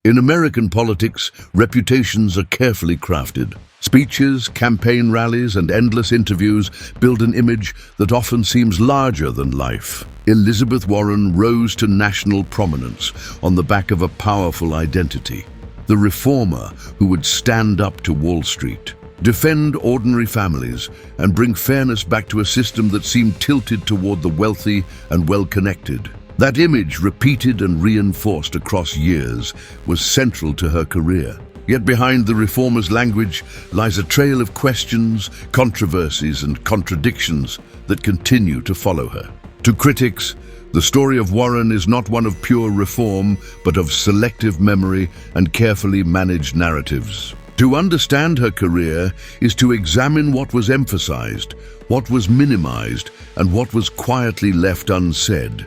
In American politics, reputations are carefully crafted. Speeches, campaign rallies, and endless interviews build an image that often seems larger than life. Elizabeth Warren rose to national prominence on the back of a powerful identity. The reformer who would stand up to Wall Street, defend ordinary families, and bring fairness back to a system that seemed tilted toward the wealthy and well-connected. That image, repeated and reinforced across years, was central to her career. Yet behind the reformer's language lies a trail of questions, controversies, and contradictions that continue to follow her. To critics, the story of Warren is not one of pure reform, but of selective memory and carefully managed narratives. To understand her career is to examine what was emphasized, what was minimized, and what was quietly left unsaid.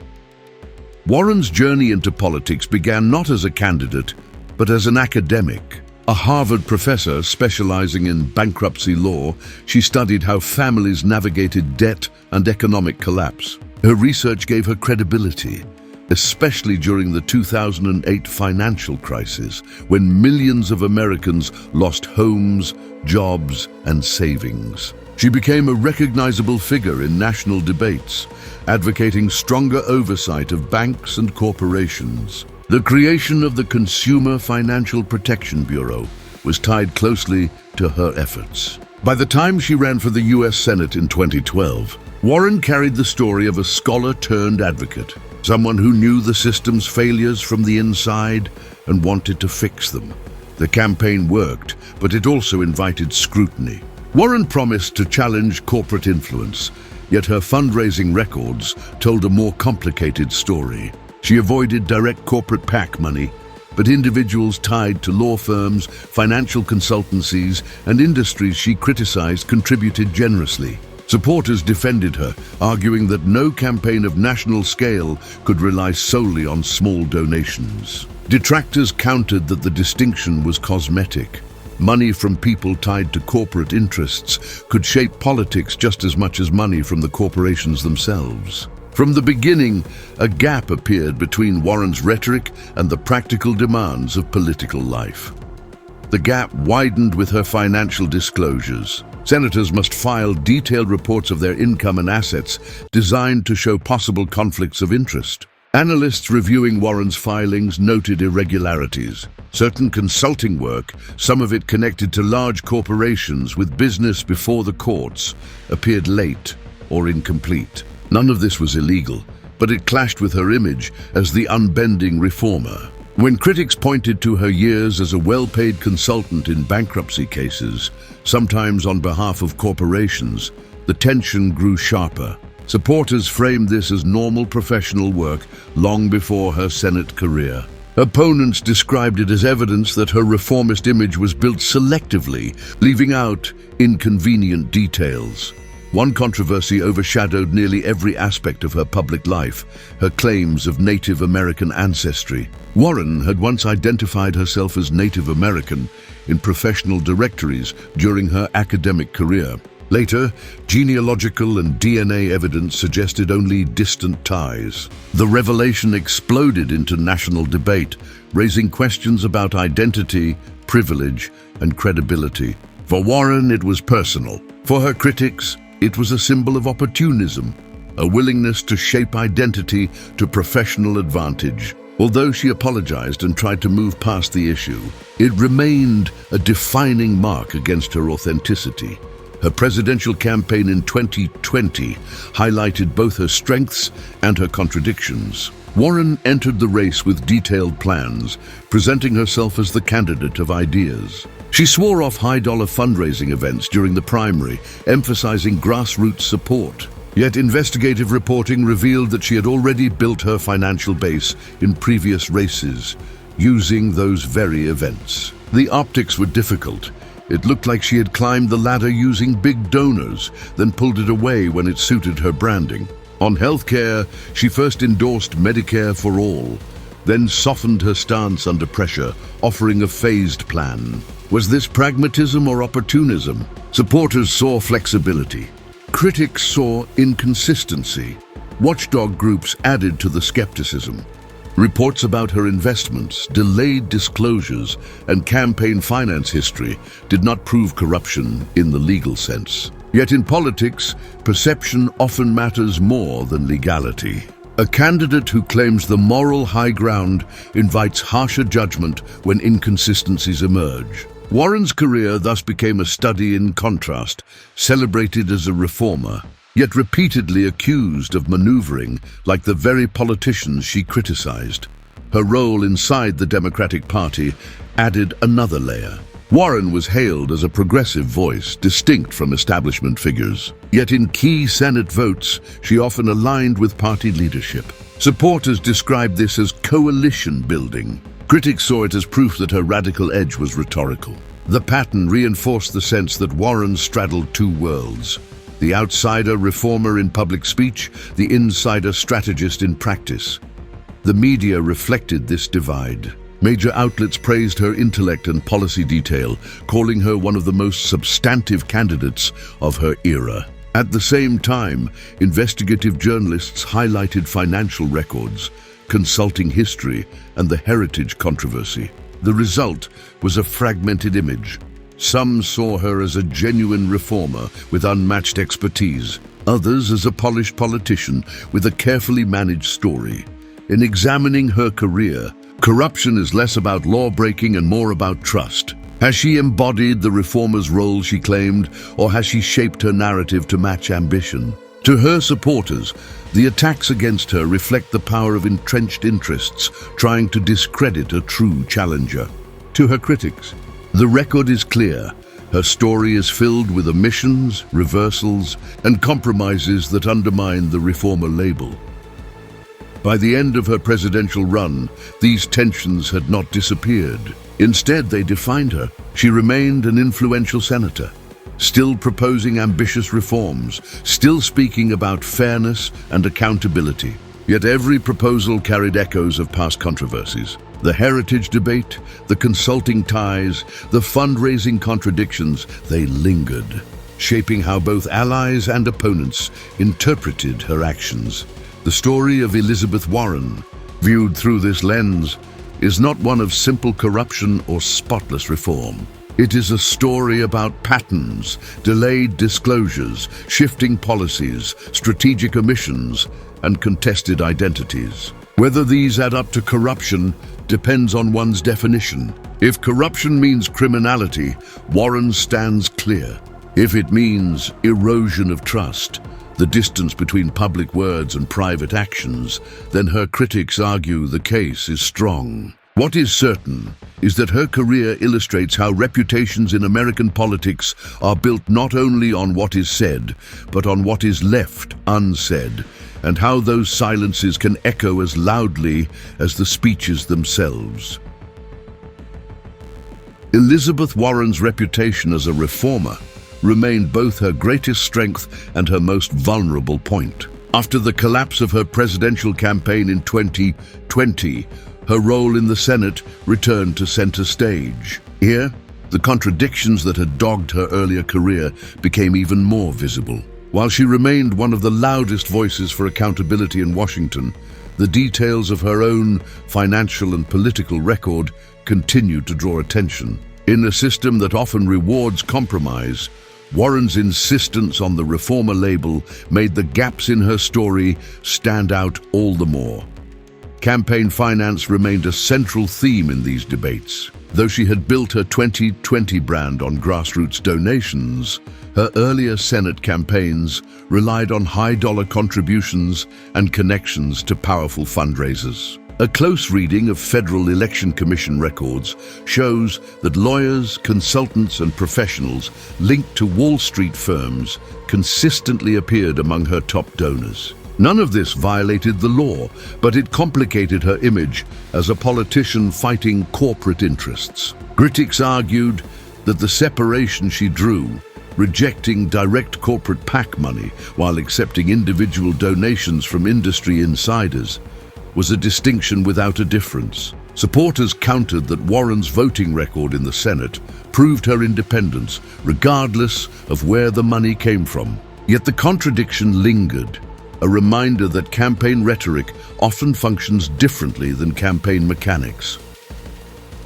Warren's journey into politics began not as a candidate, but as an academic. A Harvard professor specializing in bankruptcy law, she studied how families navigated debt and economic collapse. Her research gave her credibility, especially during the 2008 financial crisis, when millions of Americans lost homes, jobs, and savings. She became a recognizable figure in national debates, advocating stronger oversight of banks and corporations. The creation of the Consumer Financial Protection Bureau was tied closely to her efforts. By the time she ran for the U.S. Senate in 2012, Warren carried the story of a scholar-turned-advocate, someone who knew the system's failures from the inside and wanted to fix them. The campaign worked, but it also invited scrutiny. Warren promised to challenge corporate influence, yet her fundraising records told a more complicated story. She avoided direct corporate PAC money, but individuals tied to law firms, financial consultancies, and industries she criticized contributed generously. Supporters defended her, arguing that no campaign of national scale could rely solely on small donations. Detractors countered that the distinction was cosmetic. Money from people tied to corporate interests could shape politics just as much as money from the corporations themselves. From the beginning, a gap appeared between Warren's rhetoric and the practical demands of political life. The gap widened with her financial disclosures. Senators must file detailed reports of their income and assets designed to show possible conflicts of interest. Analysts reviewing Warren's filings noted irregularities. Certain consulting work, some of it connected to large corporations with business before the courts, appeared late or incomplete. None of this was illegal, but it clashed with her image as the unbending reformer. When critics pointed to her years as a well-paid consultant in bankruptcy cases, sometimes on behalf of corporations, the tension grew sharper. Supporters framed this as normal professional work long before her Senate career. Opponents described it as evidence that her reformist image was built selectively, leaving out inconvenient details. One controversy overshadowed nearly every aspect of her public life: her claims of Native American ancestry. Warren had once identified herself as Native American in professional directories during her academic career. Later, genealogical and DNA evidence suggested only distant ties. The revelation exploded into national debate, raising questions about identity, privilege, and credibility. For Warren, it was personal. For her critics, it was a symbol of opportunism, a willingness to shape identity to professional advantage. Although she apologized and tried to move past the issue, it remained a defining mark against her authenticity. Her presidential campaign in 2020 highlighted both her strengths and her contradictions. Warren entered the race with detailed plans, presenting herself as the candidate of ideas. She swore off high-dollar fundraising events during the primary, emphasizing grassroots support. Yet investigative reporting revealed that she had already built her financial base in previous races, using those very events. The optics were difficult. It looked like she had climbed the ladder using big donors, then pulled it away when it suited her branding. On healthcare, she first endorsed Medicare for all, then softened her stance under pressure, offering a phased plan. Was this pragmatism or opportunism? Supporters saw flexibility. Critics saw inconsistency. Watchdog groups added to the skepticism. Reports about her investments, delayed disclosures, and campaign finance history did not prove corruption in the legal sense. Yet in politics, perception often matters more than legality. A candidate who claims the moral high ground invites harsher judgment when inconsistencies emerge. Warren's career thus became a study in contrast, celebrated as a reformer, yet repeatedly accused of maneuvering like the very politicians she criticized. Her role inside the Democratic Party added another layer. Warren was hailed as a progressive voice, distinct from establishment figures. Yet in key Senate votes, she often aligned with party leadership. Supporters described this as coalition building. Critics saw it as proof that her radical edge was rhetorical. The pattern reinforced the sense that Warren straddled two worlds: the outsider reformer in public speech, the insider strategist in practice. The media reflected this divide. Major outlets praised her intellect and policy detail, calling her one of the most substantive candidates of her era. At the same time, investigative journalists highlighted financial records, consulting history, and the heritage controversy. The result was a fragmented image. Some saw her as a genuine reformer with unmatched expertise, others as a polished politician with a carefully managed story. In examining her career, corruption is less about law-breaking and more about trust. Has she embodied the reformer's role she claimed, or has she shaped her narrative to match ambition? To her supporters, the attacks against her reflect the power of entrenched interests trying to discredit a true challenger. To her critics, the record is clear. Her story is filled with omissions, reversals, and compromises that undermine the reformer label. By the end of her presidential run, these tensions had not disappeared. Instead, they defined her. She remained an influential senator, still proposing ambitious reforms, still speaking about fairness and accountability. Yet every proposal carried echoes of past controversies. The heritage debate, the consulting ties, the fundraising contradictions, they lingered, shaping how both allies and opponents interpreted her actions. The story of Elizabeth Warren, viewed through this lens, is not one of simple corruption or spotless reform. It is a story about patterns, delayed disclosures, shifting policies, strategic omissions, and contested identities. Whether these add up to corruption depends on one's definition. If corruption means criminality, Warren stands clear. If it means erosion of trust, the distance between public words and private actions, then her critics argue the case is strong. What is certain is that her career illustrates how reputations in American politics are built not only on what is said, but on what is left unsaid, and how those silences can echo as loudly as the speeches themselves. Elizabeth Warren's reputation as a reformer remained both her greatest strength and her most vulnerable point. After the collapse of her presidential campaign in 2020, her role in the Senate returned to center stage. Here, the contradictions that had dogged her earlier career became even more visible. While she remained one of the loudest voices for accountability in Washington, the details of her own financial and political record continued to draw attention. In a system that often rewards compromise, Warren's insistence on the reformer label made the gaps in her story stand out all the more. Campaign finance remained a central theme in these debates. Though she had built her 2020 brand on grassroots donations, her earlier Senate campaigns relied on high-dollar contributions and connections to powerful fundraisers. A close reading of Federal Election Commission records shows that lawyers, consultants, and professionals linked to Wall Street firms consistently appeared among her top donors. None of this violated the law, but it complicated her image as a politician fighting corporate interests. Critics argued that the separation she drew, rejecting direct corporate PAC money while accepting individual donations from industry insiders, was a distinction without a difference. Supporters countered that Warren's voting record in the Senate proved her independence, regardless of where the money came from. Yet the contradiction lingered. a reminder that campaign rhetoric often functions differently than campaign mechanics.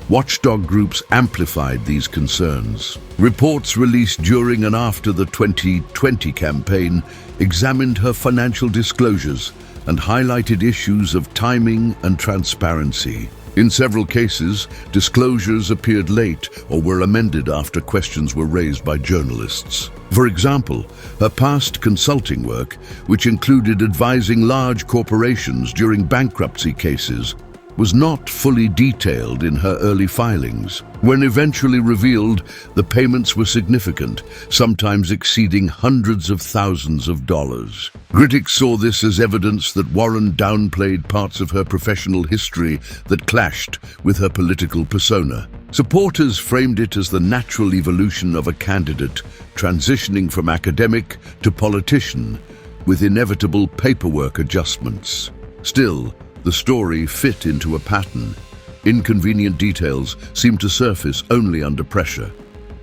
Watchdog groups amplified these concerns. Reports released during and after the 2020 campaign examined her financial disclosures and highlighted issues of timing and transparency. In several cases, disclosures appeared late or were amended after questions were raised by journalists. For example, her past consulting work, which included advising large corporations during bankruptcy cases, was not fully detailed in her early filings. When eventually revealed, the payments were significant, sometimes exceeding hundreds of thousands of dollars. Critics saw this as evidence that Warren downplayed parts of her professional history that clashed with her political persona. Supporters framed it as the natural evolution of a candidate transitioning from academic to politician, with inevitable paperwork adjustments. Still, the story fit into a pattern. Inconvenient details seemed to surface only under pressure.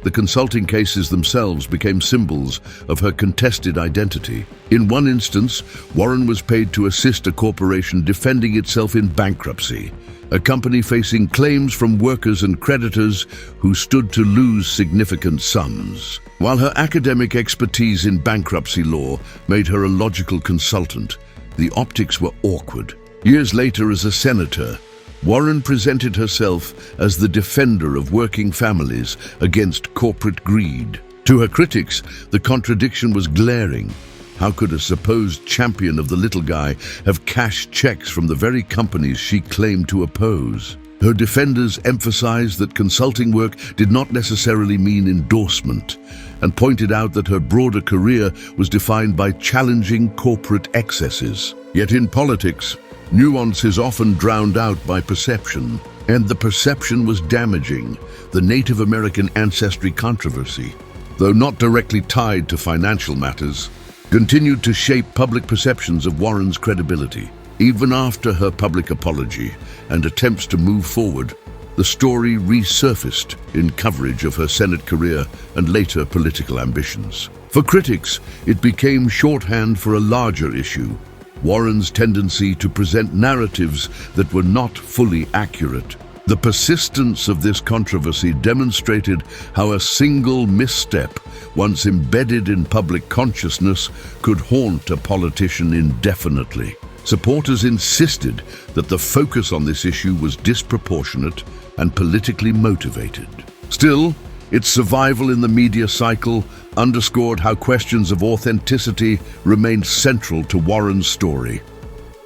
The consulting cases themselves became symbols of her contested identity. In one instance, Warren was paid to assist a corporation defending itself in bankruptcy, a company facing claims from workers and creditors who stood to lose significant sums. While her academic expertise in bankruptcy law made her a logical consultant, the optics were awkward. Years later, as a senator, Warren presented herself as the defender of working families against corporate greed. To her critics, the contradiction was glaring. How could a supposed champion of the little guy have cashed checks from the very companies she claimed to oppose? Her defenders emphasized that consulting work did not necessarily mean endorsement, and pointed out that her broader career was defined by challenging corporate excesses. Yet in politics, nuance is often drowned out by perception, and the perception was damaging. The Native American ancestry controversy, though not directly tied to financial matters, continued to shape public perceptions of Warren's credibility. Even after her public apology and attempts to move forward, the story resurfaced in coverage of her Senate career and later political ambitions. For critics, it became shorthand for a larger issue: Warren's tendency to present narratives that were not fully accurate. The persistence of this controversy demonstrated how a single misstep, once embedded in public consciousness, could haunt a politician indefinitely. Supporters insisted that the focus on this issue was disproportionate and politically motivated. Still, its survival in the media cycle underscored how questions of authenticity remained central to Warren's story.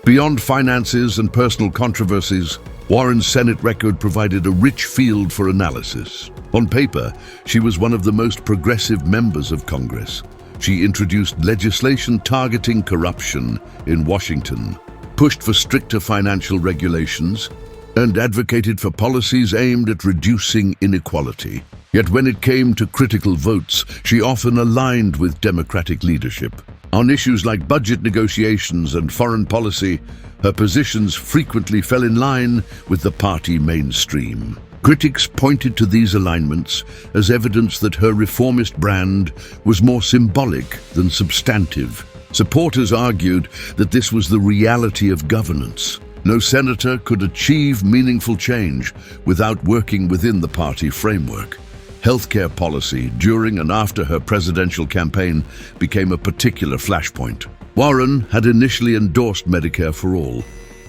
Beyond finances and personal controversies, Warren's Senate record provided a rich field for analysis. On paper, she was one of the most progressive members of Congress. She introduced legislation targeting corruption in Washington, pushed for stricter financial regulations, and advocated for policies aimed at reducing inequality. Yet when it came to critical votes, she often aligned with Democratic leadership. On issues like budget negotiations and foreign policy, her positions frequently fell in line with the party mainstream. Critics pointed to these alignments as evidence that her reformist brand was more symbolic than substantive. Supporters argued that this was the reality of governance. No senator could achieve meaningful change without working within the party framework. Healthcare policy during and after her presidential campaign became a particular flashpoint. Warren had initially endorsed Medicare for All,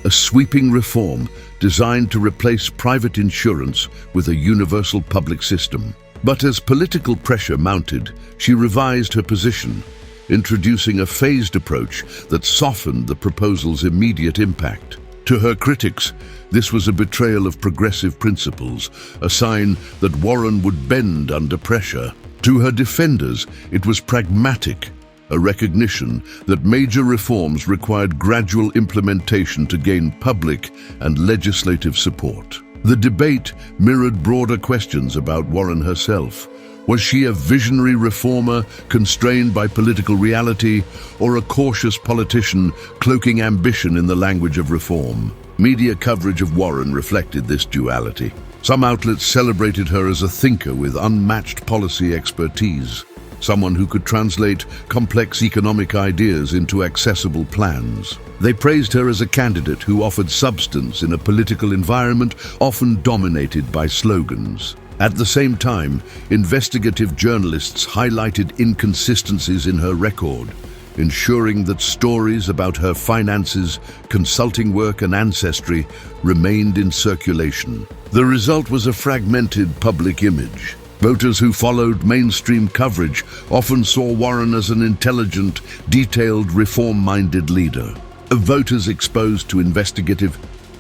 a sweeping reform designed to replace private insurance with a universal public system. But as political pressure mounted, she revised her position, introducing a phased approach that softened the proposal's immediate impact. To her critics, this was a betrayal of progressive principles, a sign that Warren would bend under pressure. To her defenders, it was pragmatic, a recognition that major reforms required gradual implementation to gain public and legislative support. The debate mirrored broader questions about Warren herself. Was she a visionary reformer constrained by political reality, or a cautious politician cloaking ambition in the language of reform? Media coverage of Warren reflected this duality. Some outlets celebrated her as a thinker with unmatched policy expertise, someone who could translate complex economic ideas into accessible plans. They praised her as a candidate who offered substance in a political environment often dominated by slogans. At the same time, investigative journalists highlighted inconsistencies in her record, ensuring that stories about her finances, consulting work, and ancestry remained in circulation. The result was a fragmented public image. Voters who followed mainstream coverage often saw Warren as an intelligent, detailed, reform-minded leader. Voters exposed to investigative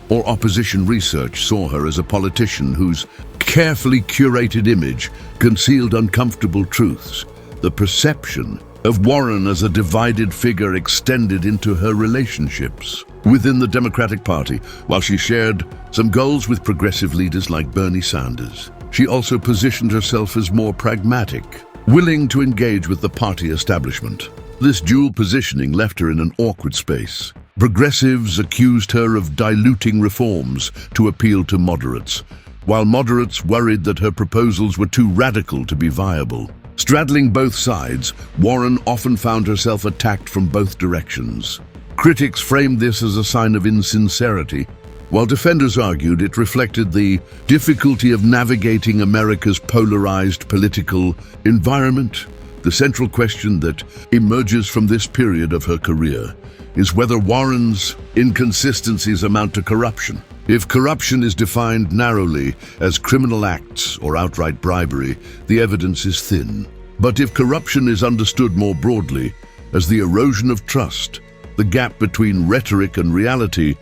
or opposition research saw her as a politician whose carefully curated image concealed uncomfortable truths. The perception of Warren as a divided figure extended into her relationships within the Democratic Party. While she shared some goals with progressive leaders like Bernie Sanders, she also positioned herself as more pragmatic, willing to engage with the party establishment. This dual positioning left her in an awkward space. Progressives accused her of diluting reforms to appeal to moderates, while moderates worried that her proposals were too radical to be viable. Straddling both sides, Warren often found herself attacked from both directions. Critics framed this as a sign of insincerity, while defenders argued it reflected the difficulty of navigating America's polarized political environment. The central question that emerges from this period of her career is whether Warren's inconsistencies amount to corruption. If corruption is defined narrowly as criminal acts or outright bribery, the evidence is thin. But if corruption is understood more broadly as the erosion of trust, the gap between rhetoric and reality,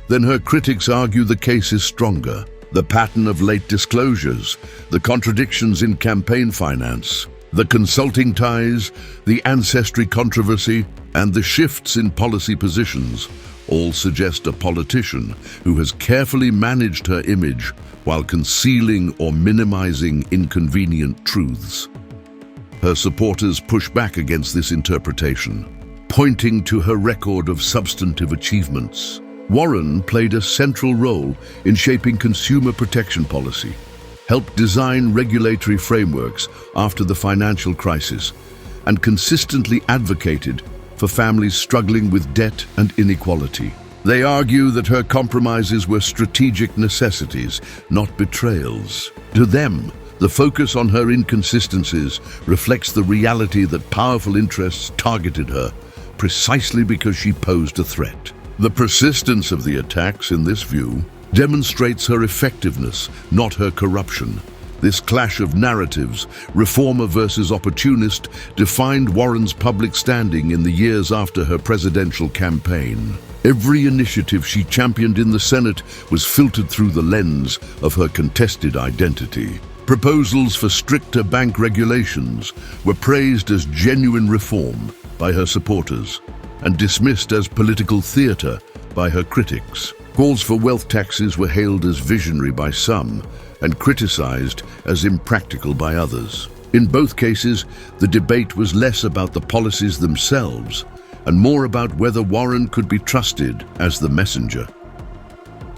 then her critics argue the case is stronger. The pattern of late disclosures, the contradictions in campaign finance, the consulting ties, the ancestry controversy, and the shifts in policy positions all suggest a politician who has carefully managed her image while concealing or minimizing inconvenient truths. Her supporters push back against this interpretation, pointing to her record of substantive achievements. Warren played a central role in shaping consumer protection policy, helped design regulatory frameworks after the financial crisis, and consistently advocated for families struggling with debt and inequality. They argue that her compromises were strategic necessities, not betrayals. To them, the focus on her inconsistencies reflects the reality that powerful interests targeted her precisely because she posed a threat. The persistence of the attacks, in this view, demonstrates her effectiveness, not her corruption. This clash of narratives, reformer versus opportunist, defined Warren's public standing in the years after her presidential campaign. Every initiative she championed in the Senate was filtered through the lens of her contested identity. Proposals for stricter bank regulations were praised as genuine reform by her supporters and dismissed as political theater by her critics. Calls for wealth taxes were hailed as visionary by some and criticized as impractical by others. In both cases, the debate was less about the policies themselves and more about whether Warren could be trusted as the messenger.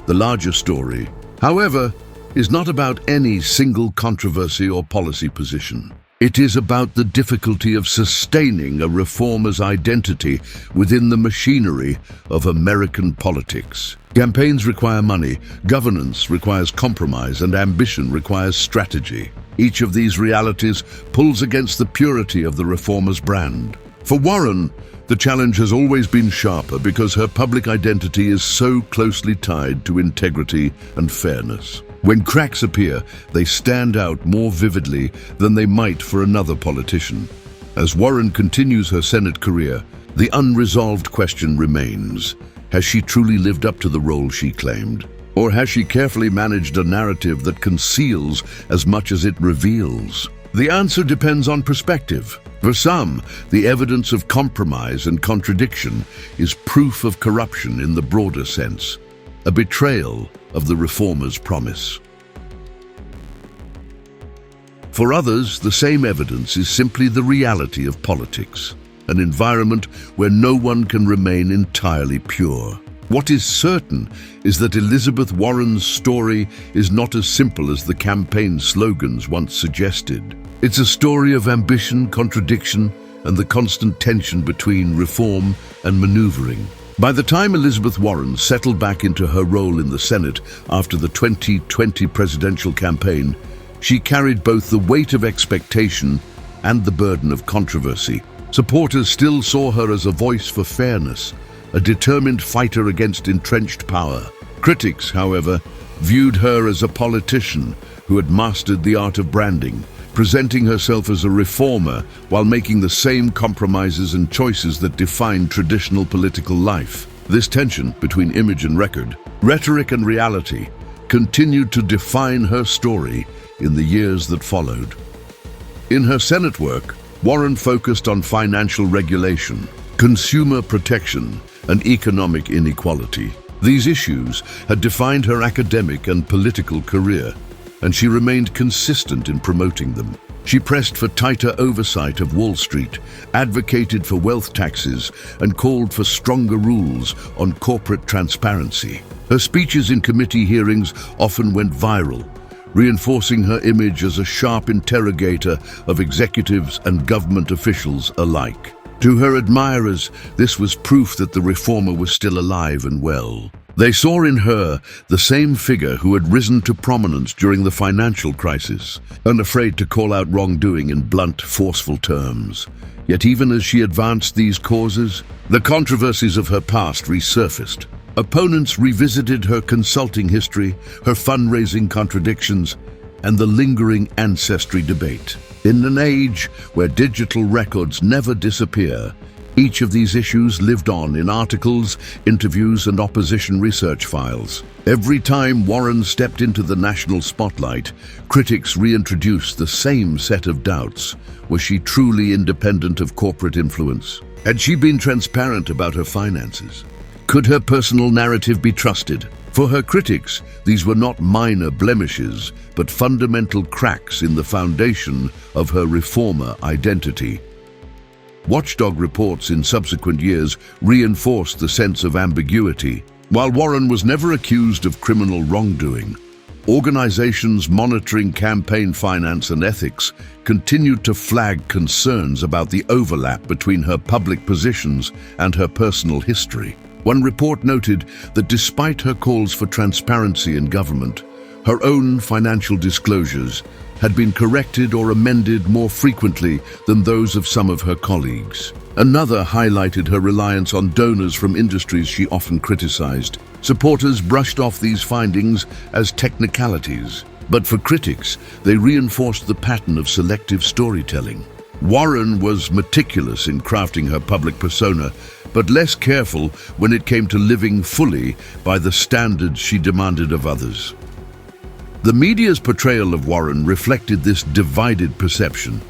The larger story, however, is not about any single controversy or policy position. It is about the difficulty of sustaining a reformer's identity within the machinery of American politics. Campaigns require money, governance requires compromise, and ambition requires strategy. Each of these realities pulls against the purity of the reformer's brand. For Warren, the challenge has always been sharper because her public identity is so closely tied to integrity and fairness. When cracks appear, they stand out more vividly than they might for another politician. As Warren continues her Senate career, the unresolved question remains: has she truly lived up to the role she claimed? Or has she carefully managed a narrative that conceals as much as it reveals? The answer depends on perspective. For some, the evidence of compromise and contradiction is proof of corruption in the broader sense, a betrayal of the reformer's promise. For others, the same evidence is simply the reality of politics, an environment where no one can remain entirely pure. What is certain is that Elizabeth Warren's story is not as simple as the campaign slogans once suggested. It's a story of ambition, contradiction, and the constant tension between reform and maneuvering. By the time Elizabeth Warren settled back into her role in the Senate after the 2020 presidential campaign, she carried both the weight of expectation and the burden of controversy. Supporters still saw her as a voice for fairness, a determined fighter against entrenched power. Critics, however, viewed her as a politician who had mastered the art of branding, presenting herself as a reformer while making the same compromises and choices that defined traditional political life. This tension between image and record, rhetoric and reality, continued to define her story in the years that followed. In her Senate work, Warren focused on financial regulation, consumer protection, and economic inequality. These issues had defined her academic and political career, and she remained consistent in promoting them. She pressed for tighter oversight of Wall Street, advocated for wealth taxes, and called for stronger rules on corporate transparency. Her speeches in committee hearings often went viral, reinforcing her image as a sharp interrogator of executives and government officials alike. To her admirers, this was proof that the reformer was still alive and well. They saw in her the same figure who had risen to prominence during the financial crisis, unafraid to call out wrongdoing in blunt, forceful terms. Yet even as she advanced these causes, the controversies of her past resurfaced. Opponents revisited her consulting history, her fundraising contradictions, and the lingering ancestry debate. In an age where digital records never disappear, each of these issues lived on in articles, interviews, and opposition research files. Every time Warren stepped into the national spotlight, critics reintroduced the same set of doubts. Was she truly independent of corporate influence? Had she been transparent about her finances? Could her personal narrative be trusted? For her critics, these were not minor blemishes, but fundamental cracks in the foundation of her reformer identity. Watchdog reports in subsequent years reinforced the sense of ambiguity. While Warren was never accused of criminal wrongdoing, organizations monitoring campaign finance and ethics continued to flag concerns about the overlap between her public positions and her personal history. One report noted that despite her calls for transparency in government, her own financial disclosures had been corrected or amended more frequently than those of some of her colleagues. Another highlighted her reliance on donors from industries she often criticized. Supporters brushed off these findings as technicalities, but for critics, they reinforced the pattern of selective storytelling. Warren was meticulous in crafting her public persona, but less careful when it came to living fully by the standards she demanded of others. The media's portrayal of Warren reflected this divided perception.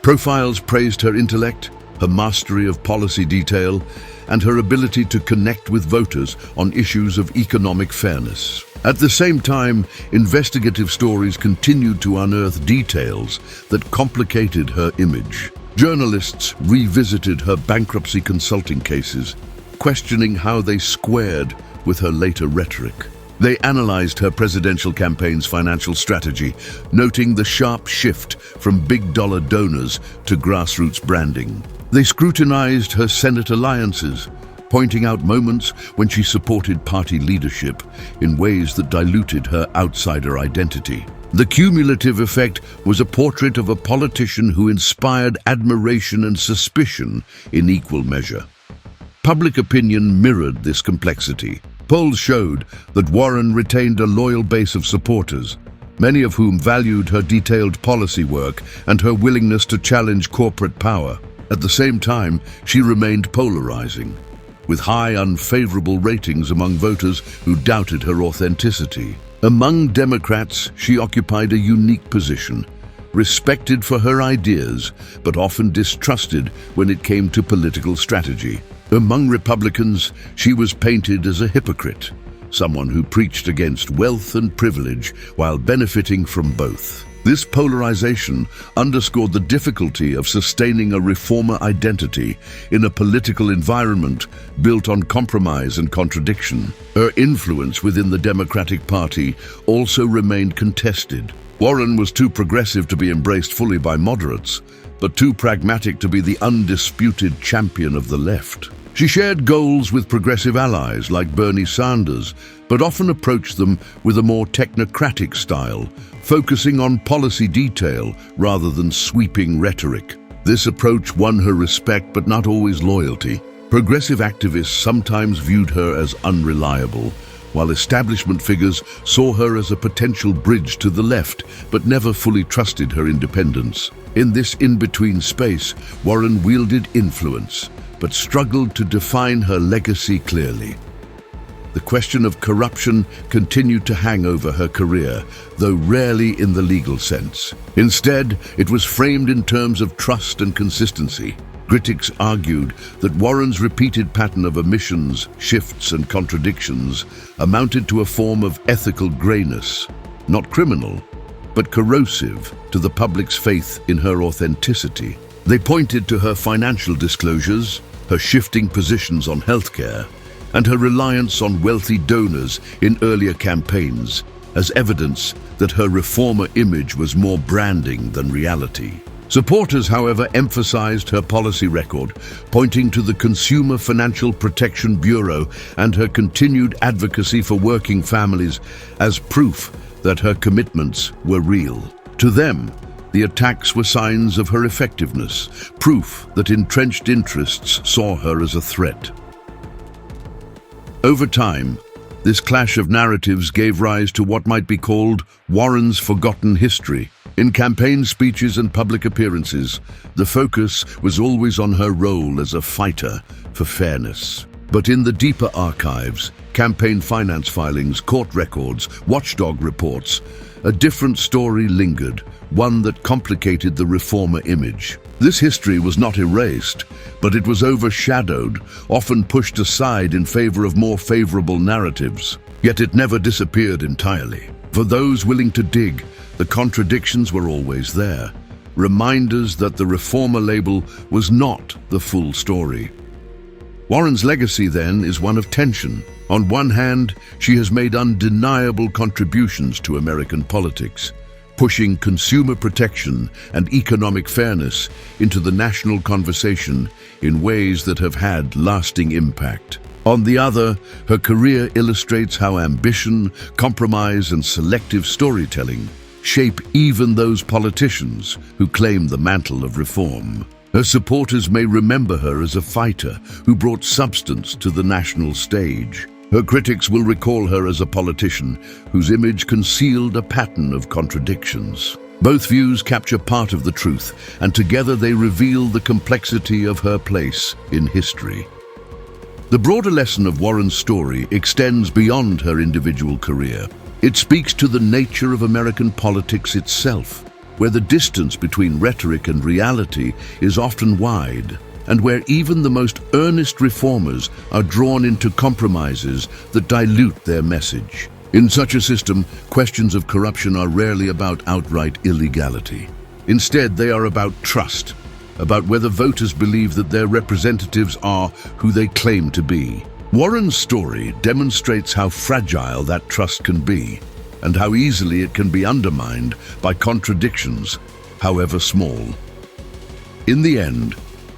Profiles praised her intellect, her mastery of policy detail, and her ability to connect with voters on issues of economic fairness. At the same time, investigative stories continued to unearth details that complicated her image. Journalists revisited her bankruptcy consulting cases, questioning how they squared with her later rhetoric. They analyzed her presidential campaign's financial strategy, noting the sharp shift from big-dollar donors to grassroots branding. They scrutinized her Senate alliances, pointing out moments when she supported party leadership in ways that diluted her outsider identity. The cumulative effect was a portrait of a politician who inspired admiration and suspicion in equal measure. Public opinion mirrored this complexity. Polls showed that Warren retained a loyal base of supporters, many of whom valued her detailed policy work and her willingness to challenge corporate power. At the same time, she remained polarizing, with high unfavorable ratings among voters who doubted her authenticity. Among Democrats, she occupied a unique position, respected for her ideas, but often distrusted when it came to political strategy. Among Republicans, she was painted as a hypocrite, someone who preached against wealth and privilege while benefiting from both. This polarization underscored the difficulty of sustaining a reformer identity in a political environment built on compromise and contradiction. Her influence within the Democratic Party also remained contested. Warren was too progressive to be embraced fully by moderates, but too pragmatic to be the undisputed champion of the left. She shared goals with progressive allies like Bernie Sanders, but often approached them with a more technocratic style, focusing on policy detail rather than sweeping rhetoric. This approach won her respect but not always loyalty. Progressive activists sometimes viewed her as unreliable, while establishment figures saw her as a potential bridge to the left but never fully trusted her independence. In this in-between space, Warren wielded influence, but struggled to define her legacy clearly. The question of corruption continued to hang over her career, though rarely in the legal sense. Instead, it was framed in terms of trust and consistency. Critics argued that Warren's repeated pattern of omissions, shifts, and contradictions amounted to a form of ethical grayness, not criminal, but corrosive to the public's faith in her authenticity. They pointed to her financial disclosures, her shifting positions on healthcare, and her reliance on wealthy donors in earlier campaigns as evidence that her reformer image was more branding than reality. Supporters, however, emphasized her policy record, pointing to the Consumer Financial Protection Bureau and her continued advocacy for working families as proof that her commitments were real. To them, the attacks were signs of her effectiveness, proof that entrenched interests saw her as a threat. Over time, this clash of narratives gave rise to what might be called Warren's forgotten history. In campaign speeches and public appearances, the focus was always on her role as a fighter for fairness. But in the deeper archives, campaign finance filings, court records, watchdog reports, a different story lingered, one that complicated the reformer image. This history was not erased, but it was overshadowed, often pushed aside in favor of more favorable narratives. Yet it never disappeared entirely. For those willing to dig, the contradictions were always there, reminders that the reformer label was not the full story. Warren's legacy, then, is one of tension. On one hand, she has made undeniable contributions to American politics, pushing consumer protection and economic fairness into the national conversation in ways that have had lasting impact. On the other, her career illustrates how ambition, compromise, and selective storytelling shape even those politicians who claim the mantle of reform. Her supporters may remember her as a fighter who brought substance to the national stage. Her critics will recall her as a politician whose image concealed a pattern of contradictions. Both views capture part of the truth, and together they reveal the complexity of her place in history. The broader lesson of Warren's story extends beyond her individual career. It speaks to the nature of American politics itself, where the distance between rhetoric and reality is often wide, and where even the most earnest reformers are drawn into compromises that dilute their message. In such a system, questions of corruption are rarely about outright illegality. Instead, they are about trust, about whether voters believe that their representatives are who they claim to be. Warren's story demonstrates how fragile that trust can be, and how easily it can be undermined by contradictions, however small. In the end,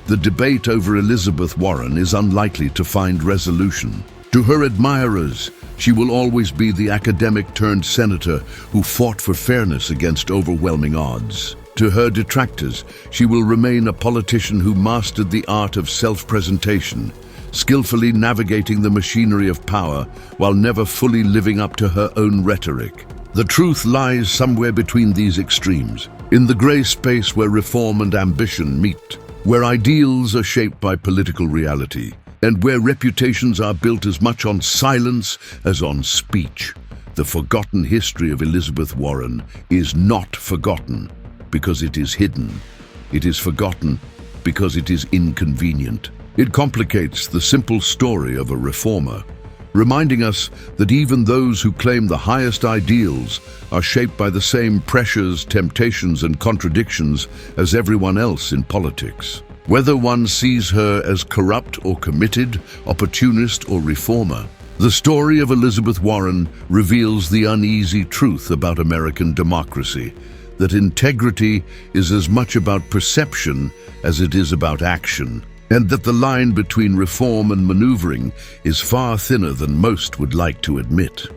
the debate over Elizabeth Warren is unlikely to find resolution. To her admirers, she will always be the academic-turned-senator who fought for fairness against overwhelming odds. To her detractors, she will remain a politician who mastered the art of self-presentation, skillfully navigating the machinery of power while never fully living up to her own rhetoric. The truth lies somewhere between these extremes, in the gray space where reform and ambition meet, where ideals are shaped by political reality, and where reputations are built as much on silence as on speech. The forgotten history of Elizabeth Warren is not forgotten because it is hidden. It is forgotten because it is inconvenient. It complicates the simple story of a reformer reminding us that even those who claim the highest ideals are shaped by the same pressures, temptations, and contradictions as everyone else in politics. Whether one sees her as corrupt or committed, opportunist or reformer, the story of Elizabeth Warren reveals the uneasy truth about American democracy, that integrity is as much about perception as it is about action, and that the line between reform and maneuvering is far thinner than most would like to admit.